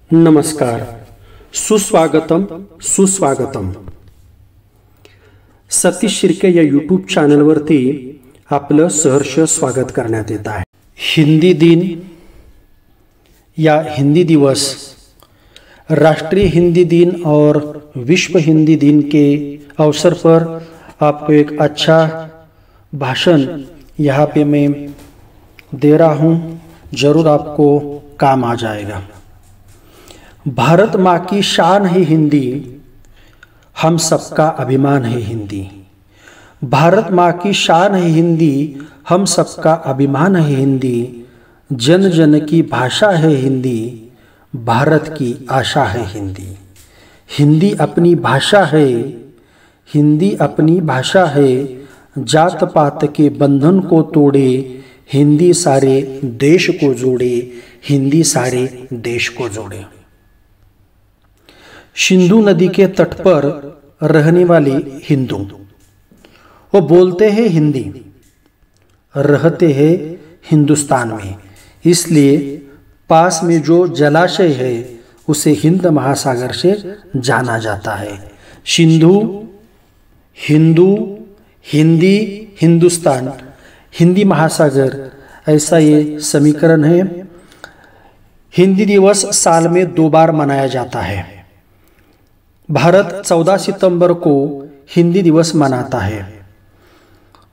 नमस्कार, सुस्वागतम सुस्वागतम. सतीश शिर्के या यूट्यूब चॅनलवरती आपलं सहर्ष स्वागत करण्यात येत आहे. हिंदी दिन या हिंदी दिवस, राष्ट्रीय हिंदी दिन और विश्व हिंदी दिन के अवसर पर आपको एक अच्छा भाषण यहाँ पे मैं दे रहा हूँ, जरूर आपको काम आ जाएगा. भारत माँ की शान है हिंदी, हम सबका अभिमान है हिंदी. भारत माँ की शान है हिंदी, हम सबका अभिमान है हिंदी. जन जन की भाषा है हिंदी, भारत की आशा है हिंदी. हिंदी अपनी भाषा है, हिंदी अपनी भाषा है. जात पात के बंधन को तोड़े, हिंदी सारे देश को जोड़े. हिंदी सारे देश को जोड़े. सिंधु नदी के तट पर रहने वाले हिंदू, वो बोलते हैं हिंदी, रहते हैं हिंदुस्तान में. इसलिए पास में जो जलाशय है उसे हिंद महासागर से जाना जाता है. सिंधु, हिंदू, हिंदी, हिंदुस्तान, हिंदी महासागर, ऐसा ये समीकरण है. हिंदी दिवस साल में 2 बार मनाया जाता है. भारत 14 सितंबर को हिंदी दिवस मनाता है.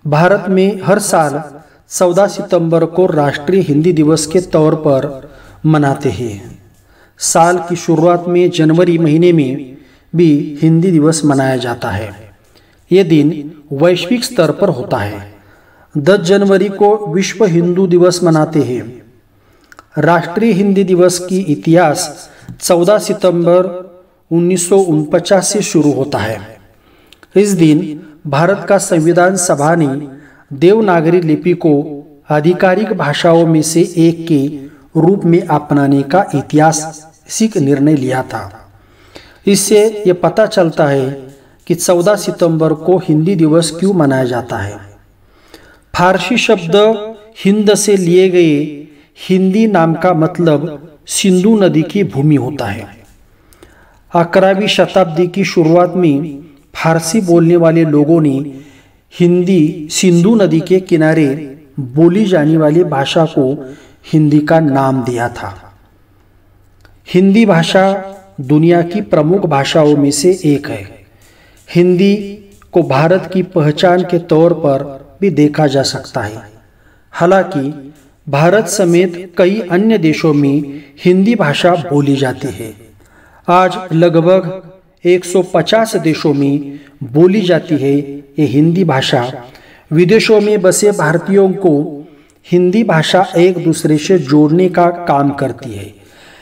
भारत में हर साल 14 सितंबर को राष्ट्रीय हिंदी दिवस के तौर पर मनाते हैं. साल की शुरुआत में जनवरी महीने में भी हिंदी दिवस मनाया जाता है. ये दिन वैश्विक स्तर पर होता है. 10 जनवरी को विश्व हिंदू दिवस मनाते हैं. राष्ट्रीय हिंदी दिवस की इतिहास 14 सितंबर 1949 से शुरू होता है. इस दिन भारत का संविधान सभा ने देवनागरी लिपि को आधिकारिक भाषाओं में से एक के रूप में अपनाने का ऐतिहासिक निर्णय लिया था. इससे यह पता चलता है कि 14 सितंबर को हिंदी दिवस क्यों मनाया जाता है. फारसी शब्द हिंद से लिए गए हिंदी नाम का मतलब सिंधु नदी की भूमि होता है. 11वीं शताब्दी की शुरुआत में फारसी बोलने वाले लोगों ने हिंदी सिंधु नदी के किनारे बोली जाने वाली भाषा को हिंदी का नाम दिया था. हिंदी भाषा दुनिया की प्रमुख भाषाओं में से एक है. हिंदी को भारत की पहचान के तौर पर भी देखा जा सकता है. हालांकि भारत समेत कई अन्य देशों में हिंदी भाषा बोली जाती है. आज लगभग 150 देशों में बोली जाती है ये हिंदी भाषा. विदेशों में बसे भारतीयों को हिंदी भाषा एक दूसरे से जोड़ने का काम करती है.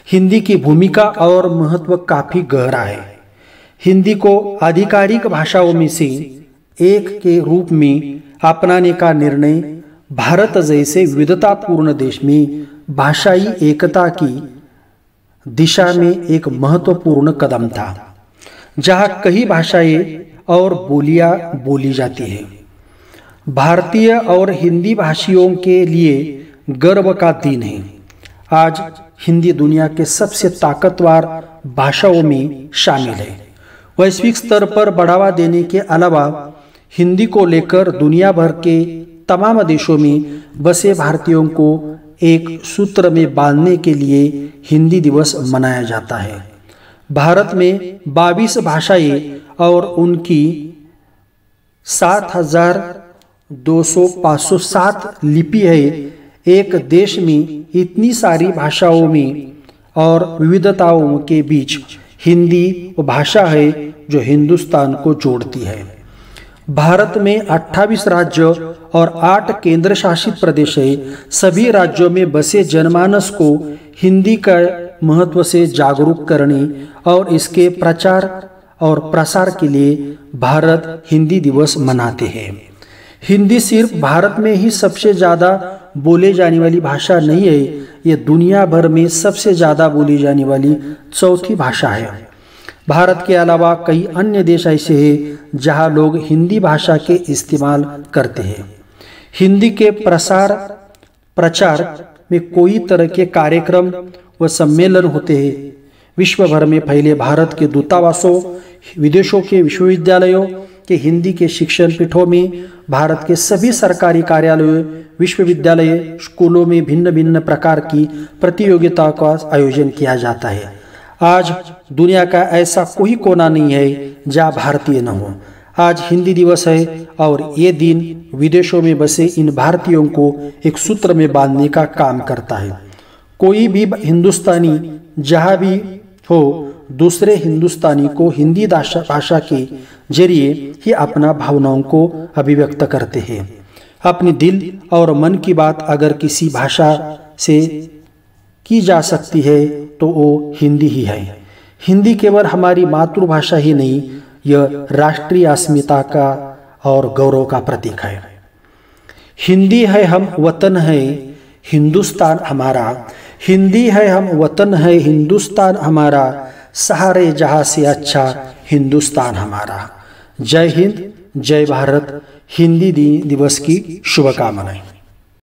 हिंदी की भूमिका और महत्व काफी गहरा है. हिंदी को आधिकारिक भाषाओं में से एक के रूप में अपनाने का निर्णय भारत जैसे विविधतापूर्ण देश में भाषाई एकता की दिशा में एक महत्वपूर्ण कदम था, जहां कई भाषाएं और बोलियां बोली जाती हैं. भारतीय और हिंदी भाषियों के लिए गर्व का दिन है. आज हिंदी दुनिया के सबसे ताकतवर भाषाओं में शामिल है. वैश्विक स्तर पर बढ़ावा देने के अलावा हिंदी को लेकर दुनिया भर के तमाम देशों में बसे भारतीयों को एक सूत्र में बांधने के लिए हिंदी दिवस मनाया जाता है. भारत में 22 भाषाएं और उनकी 7,507 लिपि है. एक देश में इतनी सारी भाषाओं में और विविधताओं के बीच हिंदी वो भाषा है जो हिंदुस्तान को जोड़ती है. भारत में 28 राज्य और 8 केंद्र शासित प्रदेश है. सभी राज्यों में बसे जनमानस को हिंदी का महत्व से जागरूक करने और इसके प्रचार और प्रसार के लिए भारत हिंदी दिवस मनाते हैं. हिंदी सिर्फ भारत में ही सबसे ज़्यादा बोले जाने वाली भाषा नहीं है, ये दुनिया भर में सबसे ज़्यादा बोली जाने वाली चौथी भाषा है. भारत के अलावा कई अन्य देश ऐसे हैं जहां लोग हिंदी भाषा के इस्तेमाल करते हैं. हिंदी के प्रचार में कोई तरह के कार्यक्रम व सम्मेलन होते हैं, विश्व भर में फैले भारत के दूतावासों, विदेशों के विश्वविद्यालयों के हिंदी के शिक्षण पीठों में, भारत के सभी सरकारी कार्यालयों, विश्वविद्यालय, स्कूलों में भिन्न भिन्न प्रकार की प्रतियोगिताओं का आयोजन किया जाता है। आज दुनिया का ऐसा कोई कोना नहीं है जहाँ भारतीय न हो। आज हिंदी दिवस है और ये दिन विदेशों में बसे इन भारतीयों को एक सूत्र में बांधने का काम करता है। कोई भी हिंदुस्तानी जहाँ भी हो, दूसरे हिंदुस्तानी को हिंदी भाषा के जरिए ही अपना भावनाओं को अभिव्यक्त करते हैं। अपने दिल और मन की बात अगर किसी भाषा से की जा सकती है तो वो हिंदी ही है। हिंदी केवल हमारी मातृभाषा ही नहीं, यह राष्ट्रीय अस्मिता का और गौरव का प्रतीक है। हिंदी है हम वतन है हिंदुस्तान हमारा, हिंदी है हम वतन है हिंदुस्तान हमारा, सहारे जहां से अच्छा हिंदुस्तान हमारा। जय हिंद, जय भारत। हिंदी दिवस की शुभकामनाएं।